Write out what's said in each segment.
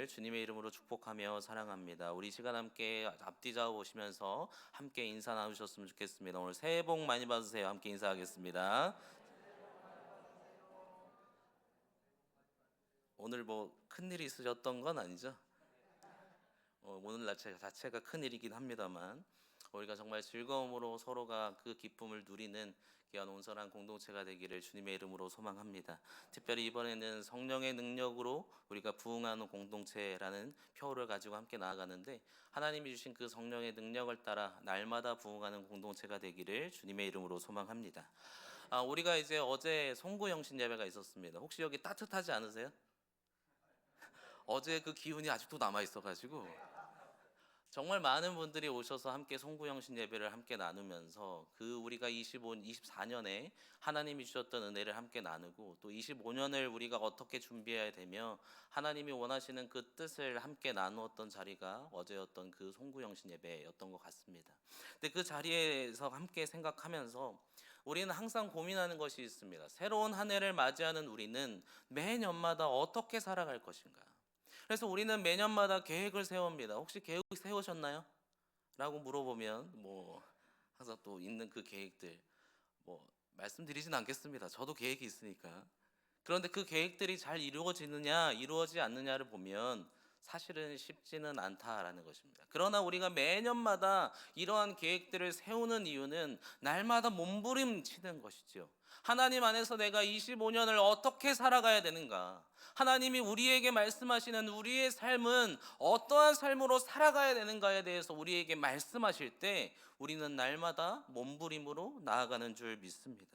되기를 주님의 이름으로 축복하며 사랑합니다. 우리 시간 함께 앞뒤 좌우 보시면서 함께 인사 나누셨으면 좋겠습니다. 오늘 새해 복 많이 받으세요. 함께 인사하겠습니다. 오늘 뭐 큰일이 있으셨던 건 아니죠? 오늘 날 자체가 큰일이긴 합니다만 우리가 정말 즐거움으로 서로가 그 기쁨을 누리는 귀한 온전한 공동체가 되기를 주님의 이름으로 소망합니다. 특별히 이번에는 성령의 능력으로 우리가 부흥하는 공동체라는 표어를 가지고 함께 나아가는데 하나님이 주신 그 성령의 능력을 따라 날마다 부흥하는 공동체가 되기를 주님의 이름으로 소망합니다. 우리가 이제 어제 송구영신 예배가 있었습니다. 혹시 여기 따뜻하지 않으세요? 어제 그 기운이 아직도 남아 있어가지고 정말 많은 분들이 오셔서 함께 송구영신 예배를 함께 나누면서 그 우리가 24년에 하나님이 주셨던 은혜를 함께 나누고 또 25년을 우리가 어떻게 준비해야 되며 하나님이 원하시는 그 뜻을 함께 나누었던 자리가 어제였던 그 송구영신 예배였던 것 같습니다. 근데 그 자리에서 함께 생각하면서 우리는 항상 고민하는 것이 있습니다. 새로운 한 해를 맞이하는 우리는 매년마다 어떻게 살아갈 것인가? 그래서 우리는 매년마다 계획을 세웁니다. 혹시 계획 세우셨나요? 라고 물어보면 항상 또 있는 그 계획들 말씀드리진 않겠습니다. 저도 계획이 있으니까. 그런데 그 계획들이 잘 이루어지느냐 이루어지지 않느냐를 보면 사실은 쉽지는 않다라는 것입니다. 그러나 우리가 매년마다 이러한 계획들을 세우는 이유는 날마다 몸부림치는 것이죠. 하나님 안에서 내가 25년을 어떻게 살아가야 되는가? 하나님이 우리에게 말씀하시는 우리의 삶은 어떠한 삶으로 살아가야 되는가에 대해서 우리에게 말씀하실 때 우리는 날마다 몸부림으로 나아가는 줄 믿습니다.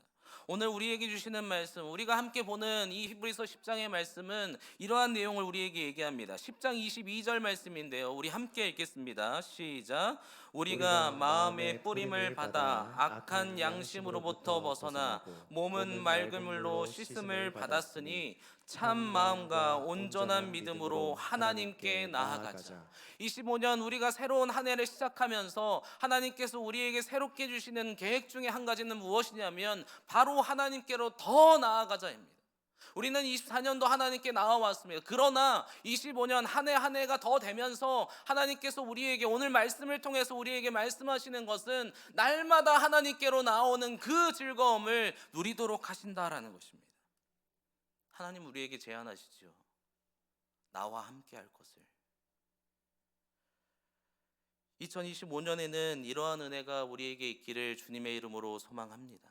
오늘 우리에게 주시는 말씀, 우리가 함께 보는 이 히브리서 10장의 말씀은 이러한 내용을 우리에게 얘기합니다. 10장 22절 말씀인데요. 우리 함께 읽겠습니다. 시작. 우리가 마음의 뿌림을 받아 악한 양심으로부터 벗어나 몸은 맑은 물로 씻음을 받았으니 참 마음과 온전한 믿음으로 하나님께 나아가자. 25년 우리가 새로운 한 해를 시작하면서 하나님께서 우리에게 새롭게 주시는 계획 중에 한 가지는 무엇이냐면 바로 하나님께로 더 나아가자입니다. 우리는 24년도 하나님께 나아왔습니다. 그러나 25년 한 해 한 해가 더 되면서 하나님께서 우리에게 오늘 말씀을 통해서 우리에게 말씀하시는 것은 날마다 하나님께로 나오는 그 즐거움을 누리도록 하신다라는 것입니다. 하나님 우리에게 제안하시죠. 나와 함께 할 것을. 2025년에는 이러한 은혜가 우리에게 있기를 주님의 이름으로 소망합니다.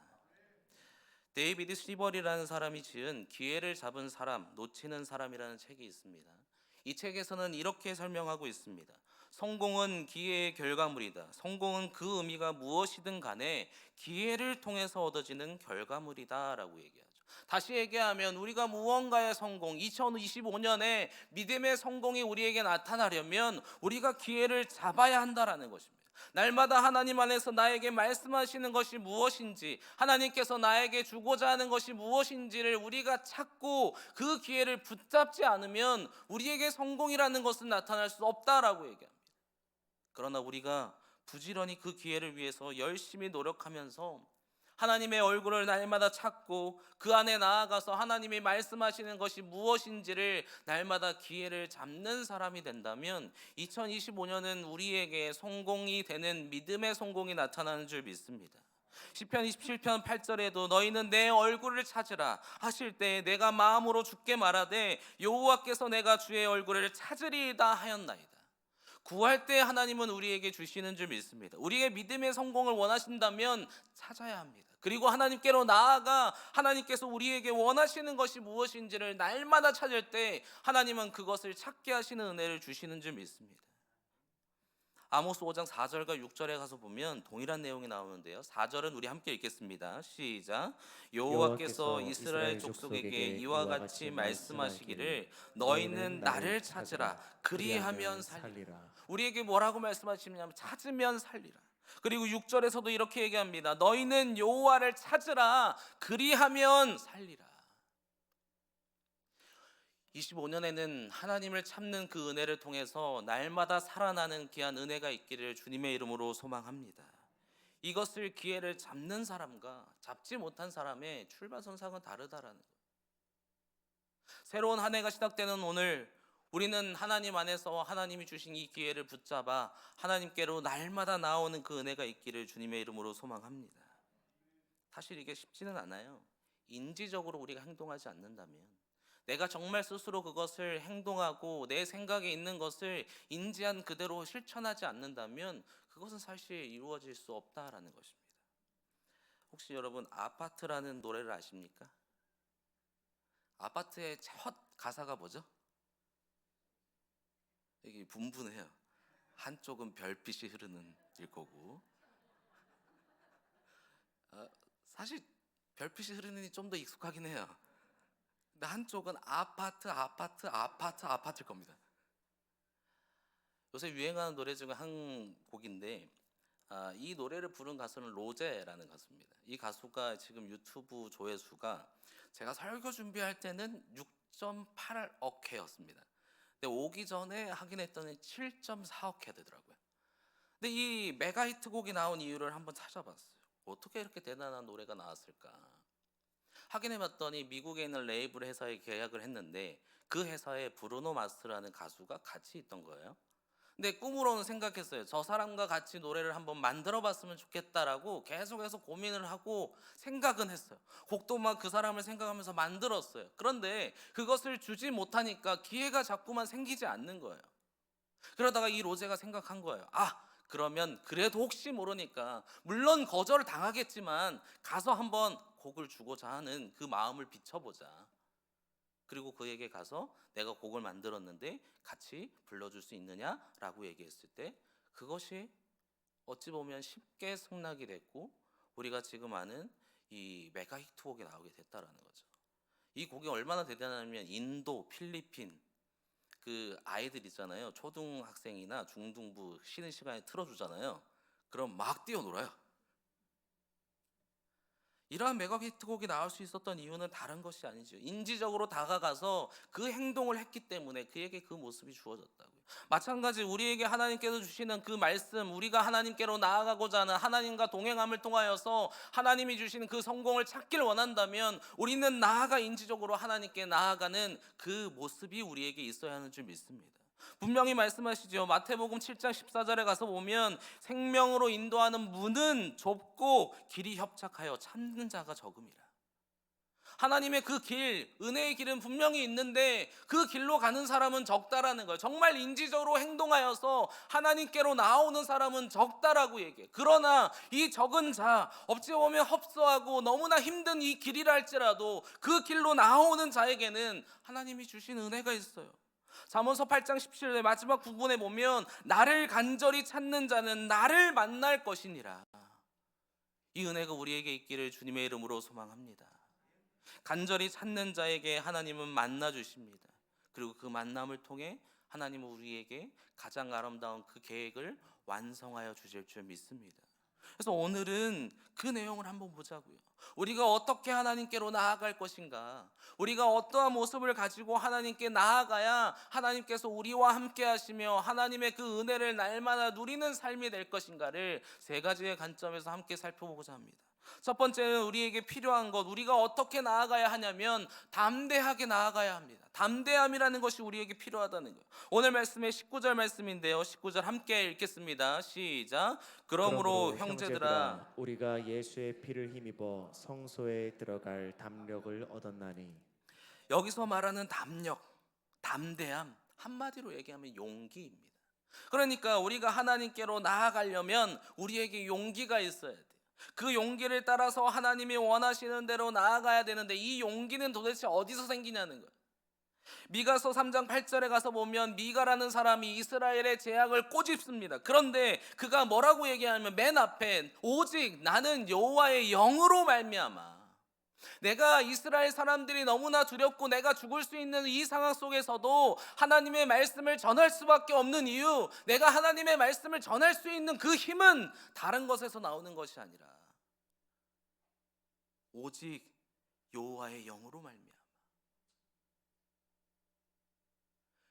데이비드 시벌이라는 사람이 지은 기회를 잡은 사람, 놓치는 사람이라는 책이 있습니다. 이 책에서는 이렇게 설명하고 있습니다. 성공은 기회의 결과물이다. 성공은 그 의미가 무엇이든 간에 기회를 통해서 얻어지는 결과물이다 라고 얘기하죠. 다시 얘기하면 우리가 무언가의 성공, 2025년에 믿음의 성공이 우리에게 나타나려면 우리가 기회를 잡아야 한다라는 것입니다. 날마다 하나님 안에서 나에게 말씀하시는 것이 무엇인지, 하나님께서 나에게 주고자 하는 것이 무엇인지를 우리가 찾고 그 기회를 붙잡지 않으면 우리에게 성공이라는 것은 나타날 수 없다라고 얘기합니다. 그러나 우리가 부지런히 그 기회를 위해서 열심히 노력하면서 하나님의 얼굴을 날마다 찾고 그 안에 나아가서 하나님이 말씀하시는 것이 무엇인지를 날마다 기회를 잡는 사람이 된다면 2025년은 우리에게 성공이 되는 믿음의 성공이 나타나는 줄 믿습니다. 시편 27편 8절에도 너희는 내 얼굴을 찾으라 하실 때 내가 마음으로 주께 말하되 여호와께서 내가 주의 얼굴을 찾으리이다 하였나이다. 구할 때 하나님은 우리에게 주시는 줄 믿습니다. 우리의 믿음의 성공을 원하신다면 찾아야 합니다. 그리고 하나님께로 나아가 하나님께서 우리에게 원하시는 것이 무엇인지를 날마다 찾을 때 하나님은 그것을 찾게 하시는 은혜를 주시는 줄 믿습니다. 아모스 5장 4절과 6절에 가서 보면 동일한 내용이 나오는데요. 4절은 우리 함께 읽겠습니다. 시작. 여호와께서 이스라엘 족속에게 이와 같이 말씀하시기를 너희는 나를 찾으라 그리하면 살리라. 우리에게 뭐라고 말씀하시냐면 찾으면 살리라. 그리고 6절에서도 이렇게 얘기합니다. 너희는 여호와를 찾으라 그리하면 살리라. 25년에는 하나님을 찾는 그 은혜를 통해서 날마다 살아나는 귀한 은혜가 있기를 주님의 이름으로 소망합니다. 이것을 기회를 잡는 사람과 잡지 못한 사람의 출발선상은 다르다라는 거예요. 새로운 한 해가 시작되는 오늘 우리는 하나님 안에서 하나님이 주신 이 기회를 붙잡아 하나님께로 날마다 나오는 그 은혜가 있기를 주님의 이름으로 소망합니다. 사실 이게 쉽지는 않아요. 인지적으로 우리가 행동하지 않는다면, 내가 정말 스스로 그것을 행동하고 내 생각에 있는 것을 인지한 그대로 실천하지 않는다면 그것은 사실 이루어질 수 없다라는 것입니다. 혹시 여러분 아파트라는 노래를 아십니까? 아파트의 첫 가사가 뭐죠? 이게 분분해요. 한쪽은 별빛이 흐르는 길거고, 사실 별빛이 흐르는 게 좀 더 익숙하긴 해요. 근데 한쪽은 아파트일 겁니다. 요새 유행하는 노래 중에 한 곡인데, 이 노래를 부른 가수는 로제라는 가수입니다. 이 가수가 지금 유튜브 조회수가 제가 설교 준비할 때는 6.8억 회였습니다. 근데 오기 전에 확인했더니 7.4억 회 되더라고요. 근데 이 메가 히트곡이 나온 이유를 한번 찾아봤어요. 어떻게 이렇게 대단한 노래가 나왔을까? 확인해봤더니 미국에 있는 레이블 회사에 계약을 했는데 그 회사에 브루노 마스라는 가수가 같이 있던 거예요. 근데 꿈으로는 생각했어요. 저 사람과 같이 노래를 한번 만들어 봤으면 좋겠다라고 계속해서 고민을 하고 생각은 했어요. 곡도 막 그 사람을 생각하면서 만들었어요. 그런데 그것을 주지 못하니까 기회가 자꾸만 생기지 않는 거예요. 그러다가 이 로제가 생각한 거예요. 그러면 그래도 혹시 모르니까, 물론 거절을 당하겠지만 가서 한번 곡을 주고자 하는 그 마음을 비춰보자. 그리고 그에게 가서 내가 곡을 만들었는데 같이 불러줄 수 있느냐라고 얘기했을 때, 그것이 어찌 보면 쉽게 승낙이 됐고 우리가 지금 아는 이 메가 히트곡이 나오게 됐다라는 거죠. 이 곡이 얼마나 대단하냐면, 인도, 필리핀 그 아이들 있잖아요. 초등학생이나 중등부 쉬는 시간에 틀어주잖아요. 그럼 막 뛰어놀아요. 이러한 메가 히트곡이 나올 수 있었던 이유는 다른 것이 아니죠. 인지적으로 다가가서 그 행동을 했기 때문에 그에게 그 모습이 주어졌다고요. 마찬가지 우리에게 하나님께서 주시는 그 말씀, 우리가 하나님께로 나아가고자 하는 하나님과 동행함을 통하여서 하나님이 주시는 그 성공을 찾길 원한다면 우리는 나아가 인지적으로 하나님께 나아가는 그 모습이 우리에게 있어야 하는 줄 믿습니다. 분명히 말씀하시죠. 마태복음 7장 14절에 가서 보면 생명으로 인도하는 문은 좁고 길이 협착하여 찾는 자가 적음이라. 하나님의 그 길, 은혜의 길은 분명히 있는데 그 길로 가는 사람은 적다라는 거예요. 정말 인지적으로 행동하여서 하나님께로 나오는 사람은 적다라고 얘기해요. 그러나 이 적은 자, 어찌 보면 흡수하고 너무나 힘든 이 길이라 할지라도 그 길로 나오는 자에게는 하나님이 주신 은혜가 있어요. 잠언서 8장 17절 마지막 부분에 보면 나를 간절히 찾는 자는 나를 만날 것이니라. 이 은혜가 우리에게 있기를 주님의 이름으로 소망합니다. 간절히 찾는 자에게 하나님은 만나 주십니다. 그리고 그 만남을 통해 하나님은 우리에게 가장 아름다운 그 계획을 완성하여 주실 줄 믿습니다. 그래서 오늘은 그 내용을 한번 보자고요. 우리가 어떻게 하나님께로 나아갈 것인가, 우리가 어떠한 모습을 가지고 하나님께 나아가야 하나님께서 우리와 함께 하시며 하나님의 그 은혜를 날마다 누리는 삶이 될 것인가를 세 가지의 관점에서 함께 살펴보고자 합니다. 첫 번째는 우리에게 필요한 것, 우리가 어떻게 나아가야 하냐면 담대하게 나아가야 합니다. 담대함이라는 것이 우리에게 필요하다는 거예요. 오늘 말씀의 19절 말씀인데요, 19절 함께 읽겠습니다. 시작. 그러므로 형제들아 우리가 예수의 피를 힘입어 성소에 들어갈 담력을 얻었나니. 여기서 말하는 담력, 담대함, 한마디로 얘기하면 용기입니다. 그러니까 우리가 하나님께로 나아가려면 우리에게 용기가 있어야 돼요. 그 용기를 따라서 하나님이 원하시는 대로 나아가야 되는데 이 용기는 도대체 어디서 생기냐는 거예요. 미가서 3장 8절에 가서 보면 미가라는 사람이 이스라엘의 재앙을 꼬집습니다. 그런데 그가 뭐라고 얘기하냐면 맨 앞에 오직 나는 여호와의 영으로 말미암아, 내가 이스라엘 사람들이 너무나 두렵고 내가 죽을 수 있는 이 상황 속에서도 하나님의 말씀을 전할 수밖에 없는 이유, 내가 하나님의 말씀을 전할 수 있는 그 힘은 다른 것에서 나오는 것이 아니라 오직 여호와의 영으로 말미암아,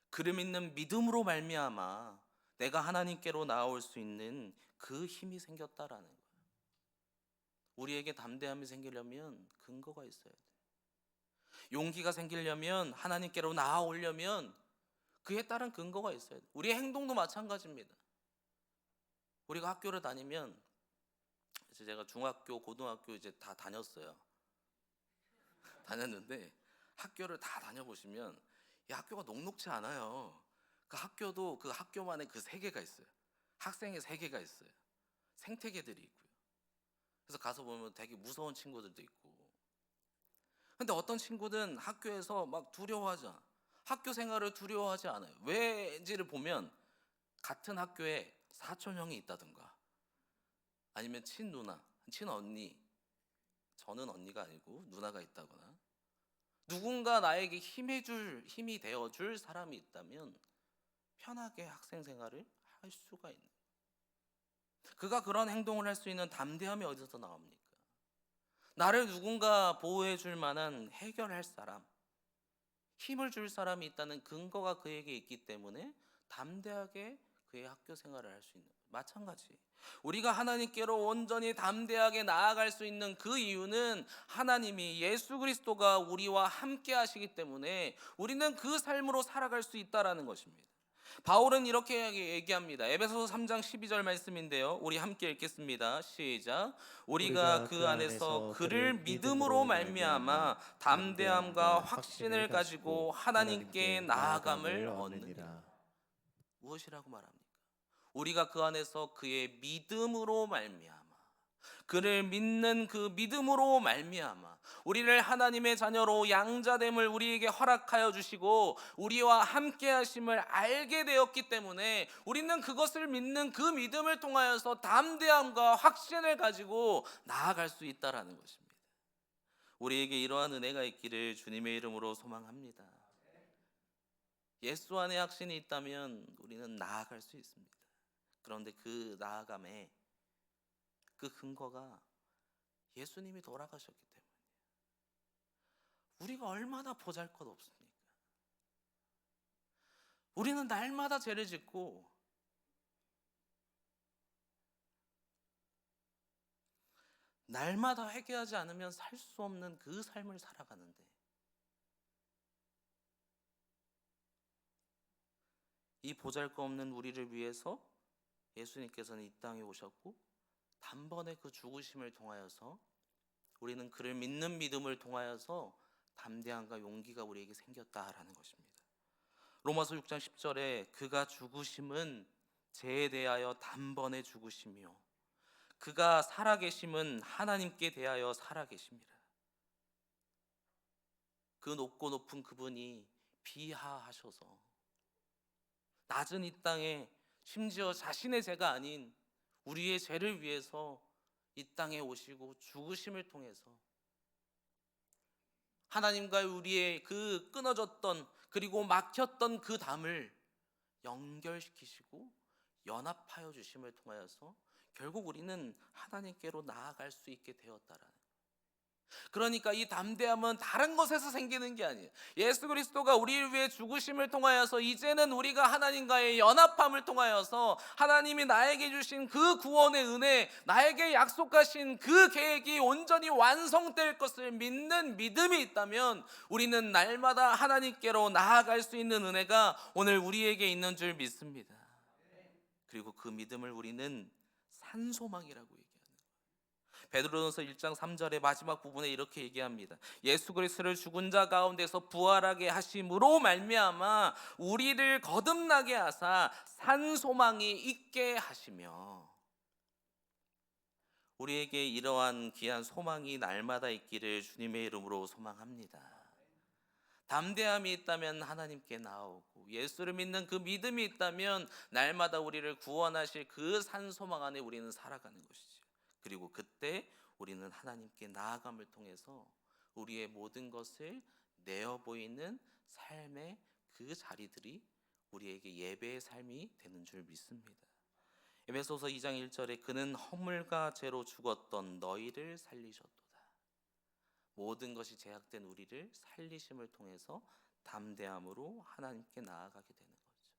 그름 있는 믿음으로 말미암아 내가 하나님께로 나올 수 있는 그 힘이 생겼다라는 거예요. 우리에게 담대함이 생기려면 근거가 있어야 돼요. 용기가 생기려면, 하나님께로 나아오려면 그에 따른 근거가 있어야 돼요. 우리의 행동도 마찬가지입니다. 우리가 학교를 다니면, 이제 제가 중학교, 고등학교 이제 다 다녔어요. 다녔는데 학교를 다 다녀보시면 이 학교가 녹록지 않아요. 그 학교도 그 학교만의 그 세계가 있어요. 학생의 세계가 있어요. 생태계들이 있고요. 그래서 가서 보면 되게 무서운 친구들도 있고. 근데 어떤 친구는 학교에서 막 두려워하지 않아. 학교 생활을 두려워하지 않아요. 왜인지를 보면 같은 학교에 사촌 형이 있다든가, 아니면 친누나, 친언니, 저는 언니가 아니고 누나가 있다거나, 누군가 나에게 힘이 되어줄 사람이 있다면 편하게 학생 생활을 할 수가 있는, 그가 그런 행동을 할 수 있는 담대함이 어디서 나옵니까? 나를 누군가 보호해 줄 만한, 해결할 사람, 힘을 줄 사람이 있다는 근거가 그에게 있기 때문에 담대하게 그의 학교 생활을 할 수 있는, 마찬가지 우리가 하나님께로 온전히 담대하게 나아갈 수 있는 그 이유는 하나님이, 예수 그리스도가 우리와 함께 하시기 때문에 우리는 그 삶으로 살아갈 수 있다라는 것입니다. 바울은 이렇게 얘기합니다. 에베소서 3장 12절 말씀인데요, 우리 함께 읽겠습니다. 시작. 우리가 그 안에서 그를 믿음으로 말미암아 담대함과 확신을 가지고 하나님께 나아감을 얻느니라. 무엇이라고 말합니까? 우리가 그 안에서 그의 믿음으로 말미암아, 그를 믿는 그 믿음으로 말미암아 우리를 하나님의 자녀로 양자됨을 우리에게 허락하여 주시고 우리와 함께 하심을 알게 되었기 때문에 우리는 그것을 믿는 그 믿음을 통하여서 담대함과 확신을 가지고 나아갈 수 있다라는 것입니다. 우리에게 이러한 은혜가 있기를 주님의 이름으로 소망합니다. 예수 안에 확신이 있다면 우리는 나아갈 수 있습니다. 그런데 그 나아감의 그 근거가 예수님이 돌아가셨기 때문이에요. 우리가 얼마나 보잘것없습니까? 우리는 날마다 죄를 짓고 날마다 회개하지 않으면 살 수 없는 그 삶을 살아가는데, 이 보잘것없는 우리를 위해서 예수님께서는 이 땅에 오셨고 단번에 그 죽으심을 통하여서 우리는 그를 믿는 믿음을 통하여서 담대함과 용기가 우리에게 생겼다라는 것입니다. 로마서 6장 10절에 그가 죽으심은 죄에 대하여 단번에 죽으심이요 그가 살아계심은 하나님께 대하여 살아계심이라. 그 높고 높은 그분이 비하하셔서 낮은 이 땅에, 심지어 자신의 죄가 아닌 우리의 죄를 위해서 이 땅에 오시고 죽으심을 통해서 하나님과 우리의 그 끊어졌던, 그리고 막혔던 그 담을 연결시키시고 연합하여 주심을 통하여서 결국 우리는 하나님께로 나아갈 수 있게 되었다라는. 그러니까 이 담대함은 다른 것에서 생기는 게 아니에요. 예수 그리스도가 우리를 위해 죽으심을 통하여서 이제는 우리가 하나님과의 연합함을 통하여서 하나님이 나에게 주신 그 구원의 은혜, 나에게 약속하신 그 계획이 온전히 완성될 것을 믿는 믿음이 있다면 우리는 날마다 하나님께로 나아갈 수 있는 은혜가 오늘 우리에게 있는 줄 믿습니다. 그리고 그 믿음을 우리는 산소망이라고 얘기합니다. 베드로전서 1장 3절의 마지막 부분에 이렇게 얘기합니다. 예수 그리스도를 죽은 자 가운데서 부활하게 하심으로 말미암아 우리를 거듭나게 하사 산소망이 있게 하시며, 우리에게 이러한 귀한 소망이 날마다 있기를 주님의 이름으로 소망합니다. 담대함이 있다면 하나님께 나오고 예수를 믿는 그 믿음이 있다면 날마다 우리를 구원하실 그 산소망 안에 우리는 살아가는 것이죠. 그리고 그때 우리는 하나님께 나아감을 통해서 우리의 모든 것을 내어 보이는 삶의 그 자리들이 우리에게 예배의 삶이 되는 줄 믿습니다. 에베소서 2장 1절에 그는 허물과 죄로 죽었던 너희를 살리셨도다. 모든 것이 제약된 우리를 살리심을 통해서 담대함으로 하나님께 나아가게 되는 거죠.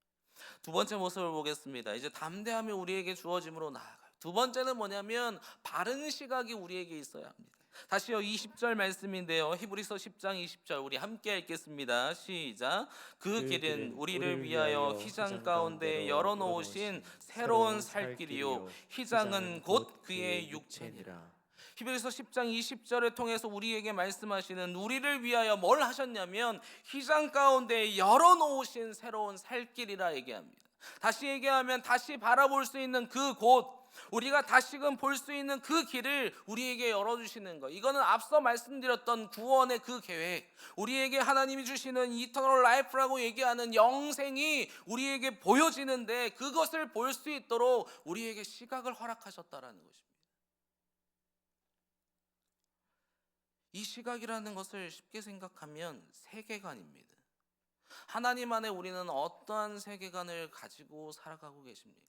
두 번째 모습을 보겠습니다. 이제 담대함이 우리에게 주어짐으로 나아가요. 두 번째는 뭐냐면 바른 시각이 우리에게 있어야 합니다. 다시요 20절 말씀인데요. 히브리서 10장 20절 우리 함께 읽겠습니다. 시작. 그 길은 우리를 위하여 휘장 가운데 열어놓으신 새로운 살 길이요 휘장은 곧 그의 육체니라. 히브리서 10장 20절을 통해서 우리에게 말씀하시는 우리를 위하여 뭘 하셨냐면 휘장 가운데 열어놓으신 새로운 살 길이라 얘기합니다. 다시 얘기하면 다시 바라볼 수 있는 그 곳, 우리가 다시금 볼 수 있는 그 길을 우리에게 열어주시는 것. 이거는 앞서 말씀드렸던 구원의 그 계획, 우리에게 하나님이 주시는 이터널 라이프라고 얘기하는 영생이 우리에게 보여지는데 그것을 볼 수 있도록 우리에게 시각을 허락하셨다라는 것입니다. 이 시각이라는 것을 쉽게 생각하면 세계관입니다. 하나님 안에 우리는 어떠한 세계관을 가지고 살아가고 계십니까?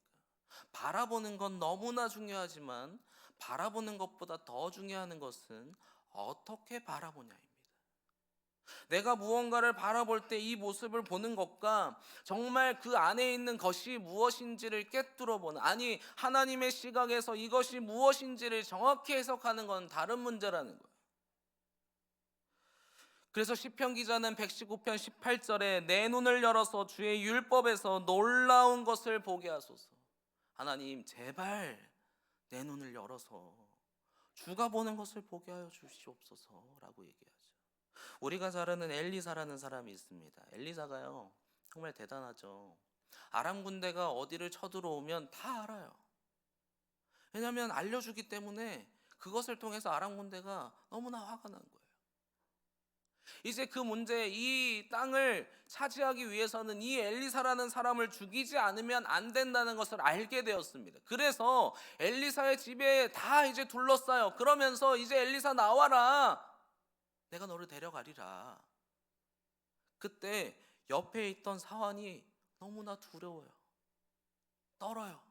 바라보는 건 너무나 중요하지만 바라보는 것보다 더 중요한 것은 어떻게 바라보냐입니다. 내가 무언가를 바라볼 때 이 모습을 보는 것과 정말 그 안에 있는 것이 무엇인지를 꿰뚫어 보는, 아니 하나님의 시각에서 이것이 무엇인지를 정확히 해석하는 건 다른 문제라는 거예요. 그래서 시편 기자는 119편 18절에 내 눈을 열어서 주의 율법에서 놀라운 것을 보게 하소서. 하나님 제발 내 눈을 열어서 주가 보는 것을 보게 하여 주시옵소서라고 얘기하죠. 우리가 잘 아는 엘리사라는 사람이 있습니다. 엘리사가요 정말 대단하죠. 아람 군대가 어디를 쳐들어오면 다 알아요. 왜냐하면 알려주기 때문에 그것을 통해서 아람 군대가 너무나 화가 난 거예요. 이제 그 문제, 이 땅을 차지하기 위해서는 이 엘리사라는 사람을 죽이지 않으면 안 된다는 것을 알게 되었습니다. 그래서 엘리사의 집에 다 이제 둘러싸요. 그러면서 이제 엘리사 나와라, 내가 너를 데려가리라. 그때 옆에 있던 사환이 너무나 두려워요. 떨어요.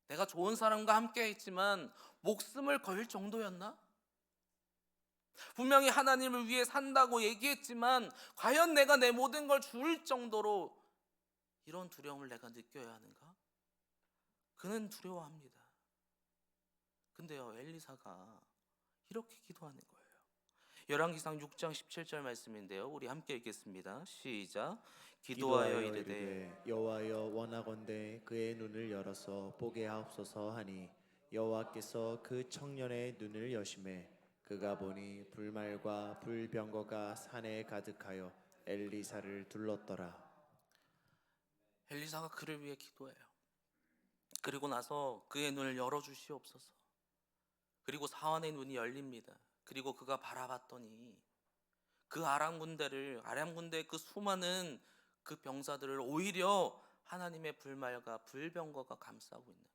내가 좋은 사람과 함께 했지만 목숨을 걸 정도였나? 분명히 하나님을 위해 산다고 얘기했지만 과연 내가 내 모든 걸 줄 정도로 이런 두려움을 내가 느껴야 하는가? 그는 두려워합니다. 근데요 엘리사가 이렇게 기도하는 거예요. 열왕기상 6장 17절 말씀인데요. 우리 함께 읽겠습니다. 시작. 기도하여 이르되 여호와여 원하건대 그의 눈을 열어서 보게 하옵소서 하니 여호와께서 그 청년의 눈을 여심해 그가 보니 불말과 불병거가 산에 가득하여 엘리사를 둘렀더라. 엘리사가 그를 위해 기도해요. 그리고 나서 그의 눈을 열어주시옵소서. 그리고 사환의 눈이 열립니다. 그리고 그가 바라봤더니 그 아람 군대의 그 수많은 그 병사들을 오히려 하나님의 불말과 불병거가 감싸고 있는 거예요.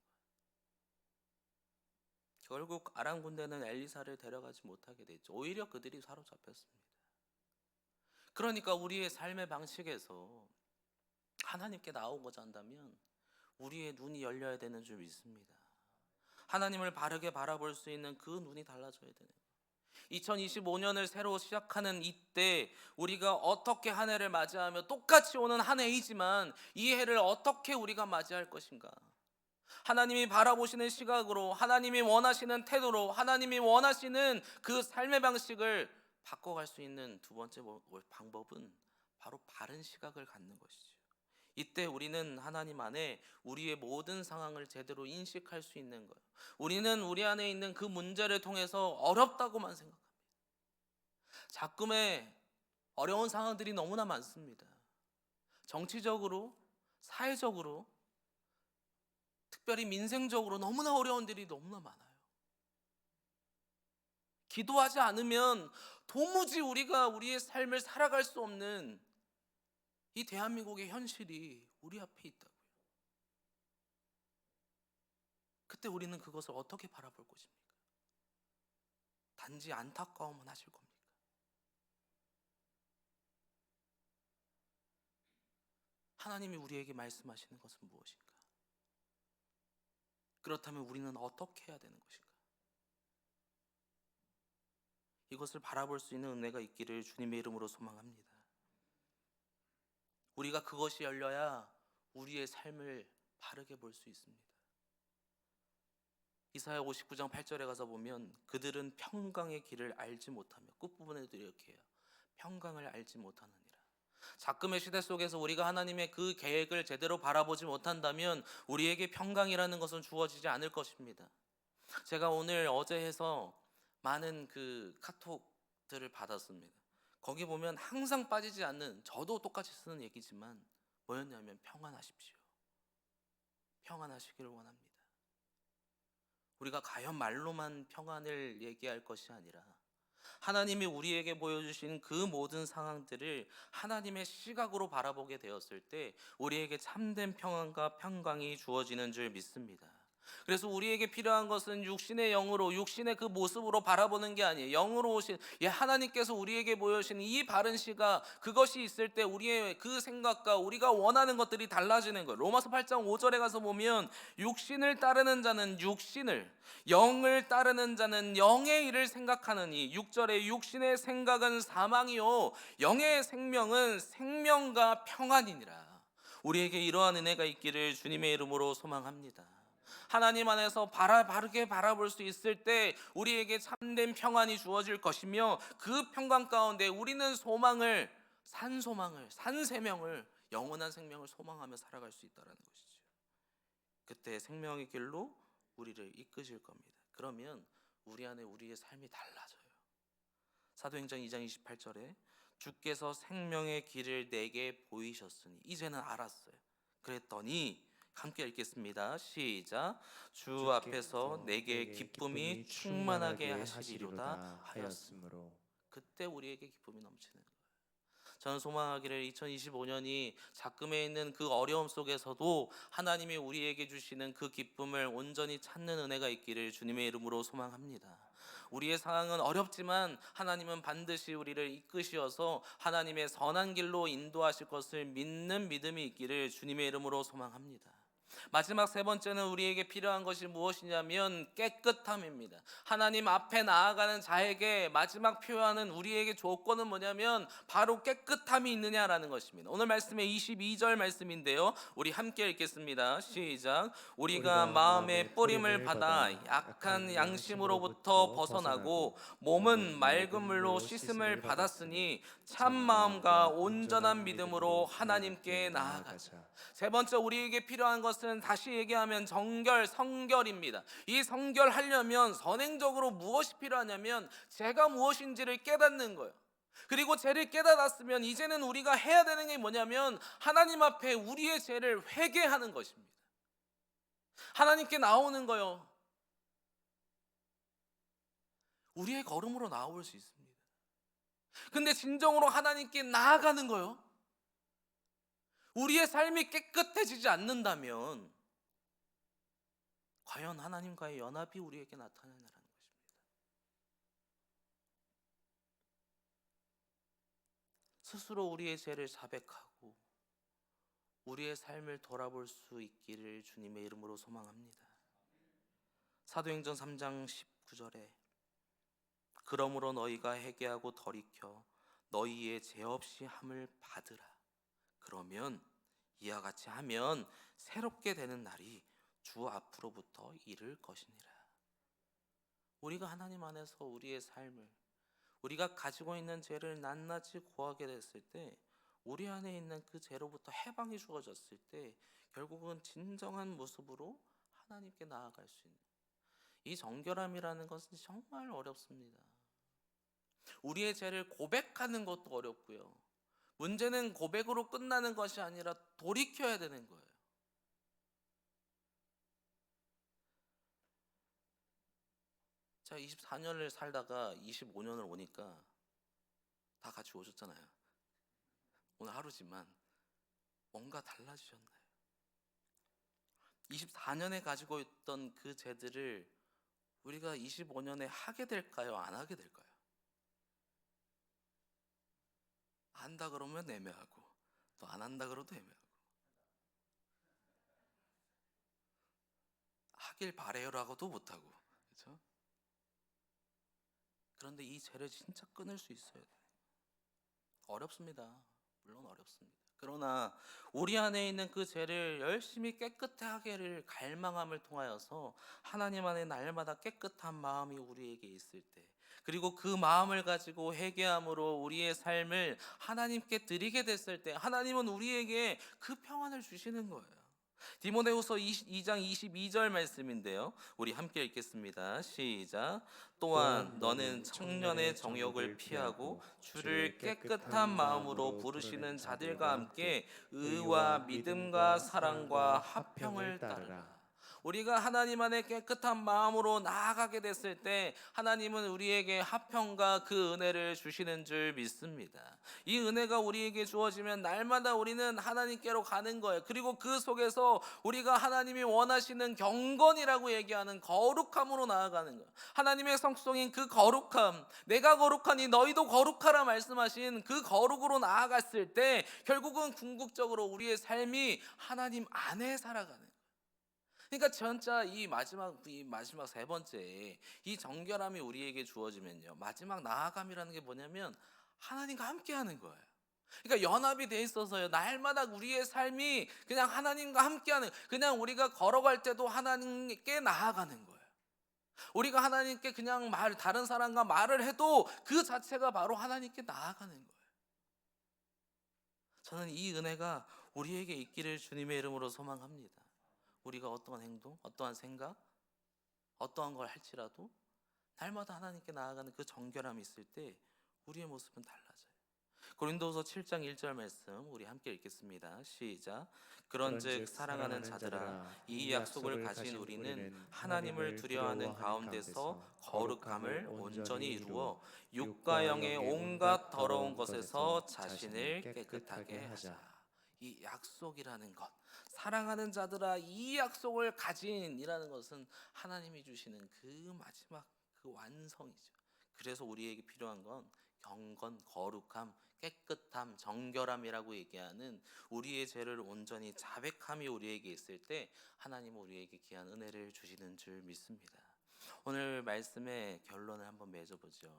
결국 아람 군대는 엘리사를 데려가지 못하게 됐죠. 오히려 그들이 사로잡혔습니다. 그러니까 우리의 삶의 방식에서 하나님께 나오고자 한다면 우리의 눈이 열려야 되는 줄 믿습니다. 하나님을 바르게 바라볼 수 있는 그 눈이 달라져야 되는 거예요. 2025년을 새로 시작하는 이때 우리가 어떻게 한 해를 맞이하며 똑같이 오는 한 해이지만 이 해를 어떻게 우리가 맞이할 것인가? 하나님이 바라보시는 시각으로, 하나님이 원하시는 태도로, 하나님이 원하시는 그 삶의 방식을 바꿔갈 수 있는 두 번째 방법은 바로 바른 시각을 갖는 것이죠. 이때 우리는 하나님 안에 우리의 모든 상황을 제대로 인식할 수 있는 거예요. 우리는 우리 안에 있는 그 문제를 통해서 어렵다고만 생각합니다. 작금의 어려운 상황들이 너무나 많습니다. 정치적으로, 사회적으로, 특별히 민생적으로 너무나 어려운 일이 너무나 많아요. 기도하지 않으면 도무지 우리가 우리의 삶을 살아갈 수 없는 이 대한민국의 현실이 우리 앞에 있다고요. 그때 우리는 그것을 어떻게 바라볼 것입니까? 단지 안타까움만 하실 겁니까? 하나님이 우리에게 말씀하시는 것은 무엇인가? 그렇다면 우리는 어떻게 해야 되는 것인가? 이것을 바라볼 수 있는 은혜가 있기를 주님의 이름으로 소망합니다. 우리가 그것이 열려야 우리의 삶을 바르게 볼 수 있습니다. 이사야 59장 8절에 가서 보면 그들은 평강의 길을 알지 못하며, 끝부분에도 이렇게 해요. 평강을 알지 못하느니라. 작금의 시대 속에서 우리가 하나님의 그 계획을 제대로 바라보지 못한다면 우리에게 평강이라는 것은 주어지지 않을 것입니다. 제가 오늘 어제 해서 많은 그 카톡들을 받았습니다. 거기 보면 항상 빠지지 않는, 저도 똑같이 쓰는 얘기지만 뭐였냐면 평안하십시오. 평안하시기를 원합니다. 우리가 과연 말로만 평안을 얘기할 것이 아니라 하나님이 우리에게 보여주신 그 모든 상황들을 하나님의 시각으로 바라보게 되었을 때 우리에게 참된 평안과 평강이 주어지는 줄 믿습니다. 그래서 우리에게 필요한 것은 육신의 영으로, 육신의 그 모습으로 바라보는 게 아니에요. 영으로 오신 하나님께서 우리에게 보여주신 이 바른 시각, 그것이 있을 때 우리의 그 생각과 우리가 원하는 것들이 달라지는 거예요. 로마서 8장 5절에 가서 보면 육신을 따르는 자는 육신을, 영을 따르는 자는 영의 일을 생각하느니, 6절에 육신의 생각은 사망이요 영의 생명은 생명과 평안이니라. 우리에게 이러한 은혜가 있기를 주님의 이름으로 소망합니다. 하나님 안에서 바르게 바라볼 수 있을 때 우리에게 참된 평안이 주어질 것이며, 그 평강 가운데 우리는 소망을, 산 생명을, 영원한 생명을 소망하며 살아갈 수 있다는 것이죠. 그때 생명의 길로 우리를 이끄실 겁니다. 그러면 우리 안에 우리의 삶이 달라져요. 사도행전 2장 28절에 주께서 생명의 길을 내게 보이셨으니 이제는 알았어요. 그랬더니, 함께 읽겠습니다. 시작. 주 앞에서 내게 기쁨이 충만하게 하시리로다 하였으므로. 그때 우리에게 기쁨이 넘치는 거예요. 저는 소망하기를 2025년이 작금에 있는 그 어려움 속에서도 하나님이 우리에게 주시는 그 기쁨을 온전히 찾는 은혜가 있기를 주님의 이름으로 소망합니다. 우리의 상황은 어렵지만 하나님은 반드시 우리를 이끄시어서 하나님의 선한 길로 인도하실 것을 믿는 믿음이 있기를 주님의 이름으로 소망합니다. 마지막 세 번째는 우리에게 필요한 것이 무엇이냐면 깨끗함입니다. 하나님 앞에 나아가는 자에게 마지막 표현은, 우리에게 조건은 뭐냐면 바로 깨끗함이 있느냐라는 것입니다. 오늘 말씀의 22절 말씀인데요, 우리 함께 읽겠습니다. 시작. 우리가 마음의 뿌림을 받아 약한 양심으로부터 벗어나고 몸은 맑은 물로 씻음을 받았으니 참 마음과 온전한 믿음으로 하나님께 나아가자. 세 번째 우리에게 필요한 것은, 다시 얘기하면 성결입니다. 이 성결하려면 선행적으로 무엇이 필요하냐면 죄가 무엇인지를 깨닫는 거예요. 그리고 죄를 깨달았으면 이제는 우리가 해야 되는 게 뭐냐면 하나님 앞에 우리의 죄를 회개하는 것입니다. 하나님께 나오는 거요. 우리의 걸음으로 나올 수 있습니다. 근데 진정으로 하나님께 나아가는 거요, 우리의 삶이 깨끗해지지 않는다면 과연 하나님과의 연합이 우리에게 나타나느냐는 것입니다. 스스로 우리의 죄를 자백하고 우리의 삶을 돌아볼 수 있기를 주님의 이름으로 소망합니다. 사도행전 3장 19절에 그러므로 너희가 회개하고 돌이켜 너희의 죄 없이 함을 받으라. 그러면 이와 같이 하면 새롭게 되는 날이 주 앞으로부터 이를 것이니라. 우리가 하나님 안에서 우리의 삶을, 우리가 가지고 있는 죄를 낱낱이 고하게 됐을 때, 우리 안에 있는 그 죄로부터 해방이 주어졌을 때 결국은 진정한 모습으로 하나님께 나아갈 수 있는 이 정결함이라는 것은 정말 어렵습니다. 우리의 죄를 고백하는 것도 어렵고요, 문제는 고백으로 끝나는 것이 아니라 돌이켜야 되는 거예요. 자, 24년을 살다가 25년을 오니까 다 같이 오셨잖아요. 오늘 하루지만 뭔가 달라지셨나요? 24년에 가지고 있던 그 죄들을 우리가 25년에 하게 될까요? 안 하게 될까요? 한다 그러면 애매하고, 또 안 한다 그러도 애매하고. 하길 바래요라고도 못하고, 그렇죠? 그런데 이 죄를 진짜 끊을 수 있어야 돼요. 어렵습니다. 물론 어렵습니다. 그러나 우리 안에 있는 그 죄를 열심히 깨끗하게를 갈망함을 통하여서 하나님 안에 날마다 깨끗한 마음이 우리에게 있을 때, 그리고 그 마음을 가지고 회개함으로 우리의 삶을 하나님께 드리게 됐을 때 하나님은 우리에게 그 평안을 주시는 거예요. 디모데후서 2장 22절 말씀인데요. 우리 함께 읽겠습니다. 시작. 또한 너는 청년의 정욕을 피하고 주를 깨끗한 마음으로 부르시는 자들과 함께 의와 믿음과 사랑과 화평을 따르라. 우리가 하나님 안에 깨끗한 마음으로 나아가게 됐을 때 하나님은 우리에게 화평과 그 은혜를 주시는 줄 믿습니다. 이 은혜가 우리에게 주어지면 날마다 우리는 하나님께로 가는 거예요. 그리고 그 속에서 우리가 하나님이 원하시는 경건이라고 얘기하는 거룩함으로 나아가는 거예요. 하나님의 성성인 그 거룩함, 내가 거룩하니 너희도 거룩하라 말씀하신 그 거룩으로 나아갔을 때 결국은 궁극적으로 우리의 삶이 하나님 안에 살아가는 거예요. 그러니까 진짜 이 마지막 세 번째 이 정결함이 우리에게 주어지면요, 마지막 나아감이라는 게 뭐냐면 하나님과 함께하는 거예요. 그러니까 연합이 돼 있어서요, 날마다 우리의 삶이 그냥 하나님과 함께하는, 그냥 우리가 걸어갈 때도 하나님께 나아가는 거예요. 우리가 하나님께 그냥 다른 사람과 말을 해도 그 자체가 바로 하나님께 나아가는 거예요. 저는 이 은혜가 우리에게 있기를 주님의 이름으로 소망합니다. 우리가 어떠한 행동, 어떠한 생각, 어떠한 걸 할지라도 날마다 하나님께 나아가는 그 정결함이 있을 때 우리의 모습은 달라져요. 고린도서 7장 1절 말씀 우리 함께 읽겠습니다. 시작. 그런즉 사랑하는 자들아, 이 약속을 가진 우리는 하나님을 두려워하는 가운데서 거룩함을 온전히 이루어 육과 영의 온갖 더러운 것에서 자신을 깨끗하게 하자. 이 약속이라는 것, 사랑하는 자들아, 이 약속을 가진이라는 것은 하나님이 주시는 그 마지막 그 완성이죠. 그래서 우리에게 필요한 건 경건, 거룩함, 깨끗함, 정결함이라고 얘기하는 우리의 죄를 온전히 자백함이 우리에게 있을 때 하나님은 우리에게 귀한 은혜를 주시는 줄 믿습니다. 오늘 말씀의 결론을 한번 맺어보죠.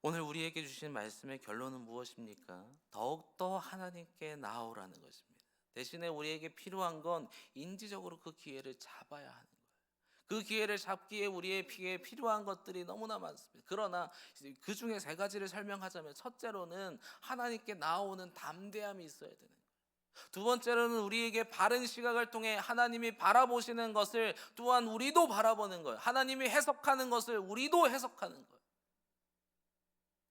오늘 우리에게 주신 말씀의 결론은 무엇입니까? 더욱더 하나님께 나아오라는 것입니다. 대신에 우리에게 필요한 건 인지적으로 그 기회를 잡아야 하는 거예요. 그 기회를 잡기에 우리에게 필요한 것들이 너무나 많습니다. 그러나 그 중에 세 가지를 설명하자면, 첫째로는 하나님께 나아오는 담대함이 있어야 되는 거예요. 두 번째로는 우리에게 바른 시각을 통해 하나님이 바라보시는 것을 또한 우리도 바라보는 거예요. 하나님이 해석하는 것을 우리도 해석하는 거예요.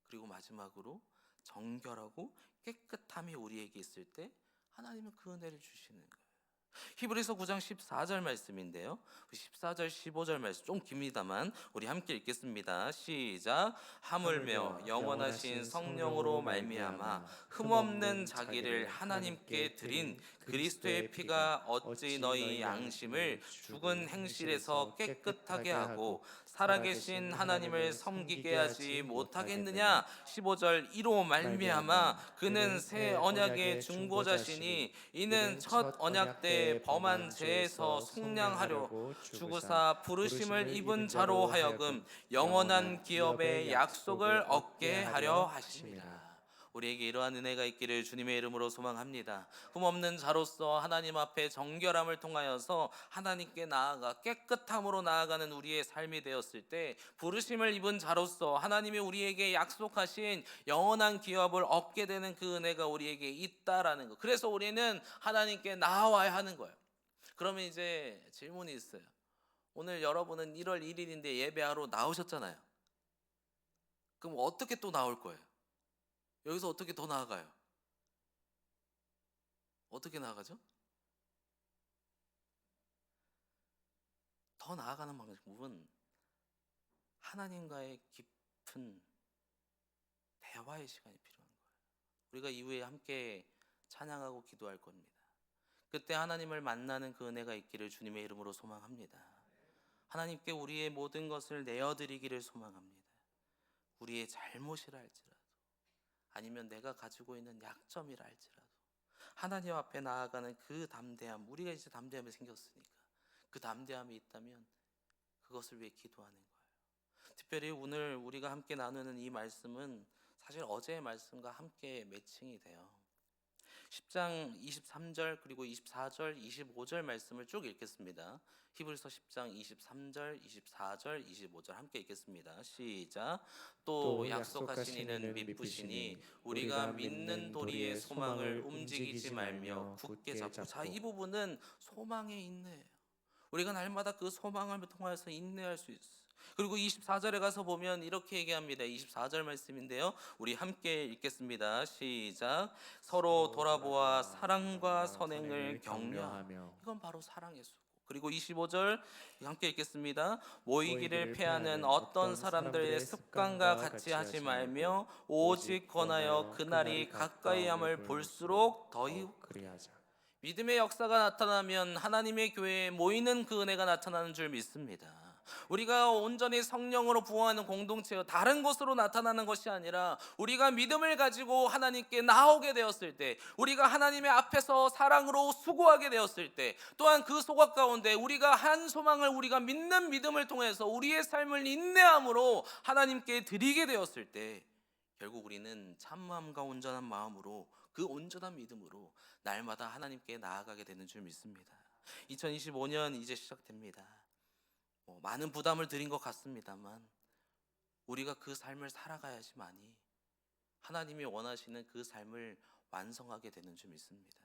그리고 마지막으로 정결하고 깨끗함이 우리에게 있을 때 하나님은 그 은혜를 주시는 거예요. 히브리서 9장 14절 말씀인데요, 14절 15절 말씀 좀 깁니다만 우리 함께 읽겠습니다. 시작. 하물며 영원하신 성령으로 말미암아 흠없는 자기를 하나님께 드린 그리스도의 피가 어찌 너희 양심을 죽은 행실에서 깨끗하게 하고 살아계신 하나님을 섬기게 하지 못하겠느냐. 15절. 이로 말미암아 그는 새 언약의 중보자시니 이는 첫 언약 때 범한 죄에서 속량하려 주구사 부르심을 입은 자로 하여금 영원한 기업의 약속을 얻게 하려 하심이라. 우리에게 이러한 은혜가 있기를 주님의 이름으로 소망합니다. 흠없는 자로서 하나님 앞에 정결함을 통하여서 하나님께 나아가 깨끗함으로 나아가는 우리의 삶이 되었을 때, 부르심을 입은 자로서 하나님이 우리에게 약속하신 영원한 기업을 얻게 되는 그 은혜가 우리에게 있다라는 것. 그래서 우리는 하나님께 나아와야 하는 거예요. 그러면 이제 질문이 있어요. 오늘 여러분은 1월 1일인데 예배하러 나오셨잖아요. 그럼 어떻게 또 나올 거예요? 여기서 어떻게 더 나아가요? 어떻게 나아가죠? 더 나아가는 방법은 하나님과의 깊은 대화의 시간이 필요한 거예요. 우리가 이후에 함께 찬양하고 기도할 겁니다. 그때 하나님을 만나는 그 은혜가 있기를 주님의 이름으로 소망합니다. 하나님께 우리의 모든 것을 내어드리기를 소망합니다. 우리의 잘못이라 할지라도, 아니면 내가 가지고 있는 약점이라 할지라도 하나님 앞에 나아가는 그 담대함, 우리가 이제 담대함이 생겼으니까 그 담대함이 있다면 그것을 위해 기도하는 거예요. 특별히 오늘 우리가 함께 나누는 이 말씀은 사실 어제의 말씀과 함께 매칭이 돼요. 10장 23절 그리고 24절, 25절 말씀을 쭉 읽겠습니다. 히브리서 10장 23절, 24절, 25절 함께 읽겠습니다. 시작. 또 약속하신 이는 미쁘시니 우리가 믿는 도리의 소망을 움직이지 말며 굳게 잡고. 자, 이 부분은 소망의 인내예요. 우리가 날마다 그 소망을 통해서 인내할 수 있어요. 그리고 24절에 가서 보면 이렇게 얘기합니다. 24절 말씀인데요. 우리 함께 읽겠습니다. 시작. 서로 돌아보아 사랑과 선행을 격려하며. 이건 바로 사랑의 수고. 그리고 25절 함께 읽겠습니다. 모이기를 패하는 어떤 사람들의 습관과 같이 하지 말며 오직 권하여 그날이 가까이 함을 볼수록 더욱 그리하자. 믿음의 역사가 나타나면 하나님의 교회에 모이는 그 은혜가 나타나는 줄 믿습니다. 우리가 온전히 성령으로 부흥하는 공동체여 다른 곳으로 나타나는 것이 아니라 우리가 믿음을 가지고 하나님께 나오게 되었을 때, 우리가 하나님의 앞에서 사랑으로 수고하게 되었을 때, 또한 그 소각 가운데 우리가 한 소망을 우리가 믿는 믿음을 통해서 우리의 삶을 인내함으로 하나님께 드리게 되었을 때, 결국 우리는 참마음과 온전한 마음으로 그 온전한 믿음으로 날마다 하나님께 나아가게 되는 줄 믿습니다. 2025년 이제 시작됩니다. 많은 부담을 드린 것 같습니다만 우리가 그 삶을 살아가야지만이 하나님이 원하시는 그 삶을 완성하게 되는 줄 믿습니다.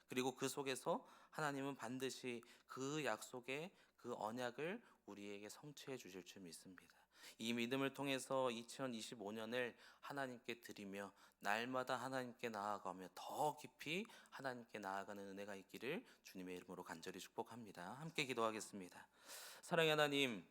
그리고 그 속에서 하나님은 반드시 그 약속의 그 언약을 우리에게 성취해 주실 줄 믿습니다. 이 믿음을 통해서 2025년을 하나님께 드리며 날마다 하나님께 나아가며 더 깊이 하나님께 나아가는 은혜가 있기를 주님의 이름으로 간절히 축복합니다. 함께 기도하겠습니다. 사랑의 하나님,